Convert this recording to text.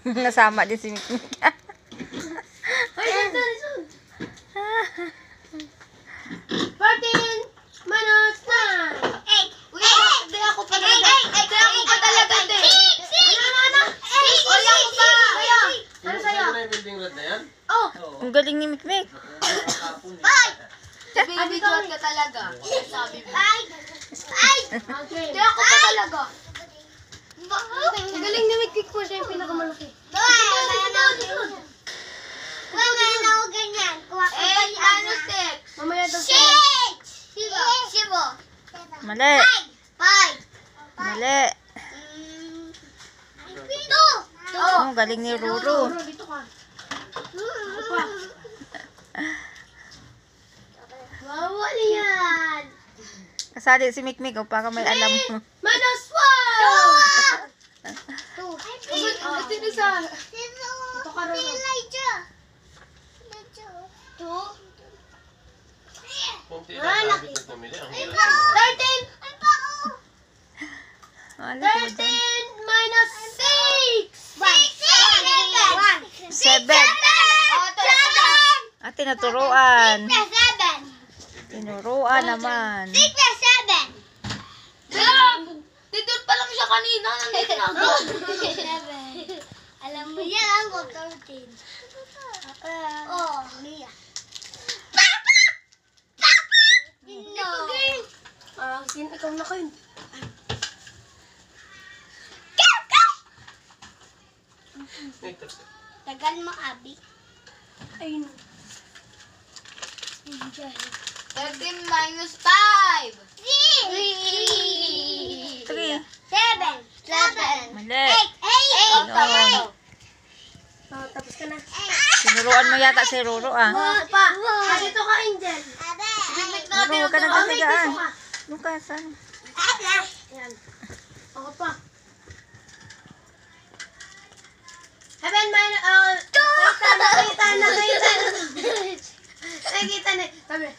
Nasama din si Mikmik. Ay, ito. 14 minus 9. Uy, di ako pa talaga. Di ako pa talaga, di. Ano? Uy, ako pa. Ano sa'yo? Ano yung building rod na yan? Oh. Ang galing ni Mikmik. Binibidyoan ka talaga. Sabi mo. Di ako pa talaga. Nagaling na may kick po siya yung pinakamalaki. Mamaya daw siya. Mali. Mali. Oh, galing ni Ruru. Dito ka. Wawali yan. Kasali si Mikmik o para may alam mo. Minus 1! Ito na sa... Ito ka rin. Kunti lang sabi ko pumili. Ang hirap. 13! Wala ko dyan. 13 minus 6! 7. At tinuturuan. Tinuruan naman. Dito pa lang siya kanina. Nandito na ako. Alam mo yan, ako 13. Oh, Mia. No. Ikaw na kayo. Tagal mo, Abi. Ayun. 13 minus 5! 3. 7. Mali. 8. Oh, tapos ka na. Tinuruan mo yata si Ruru ah. Pa! Dito ka, Angel. Ruru, huwag ka nang kasigaan. Lucas, ano? Yan. Ako pa. Heaven, nakita na. Nakita na. Sabi.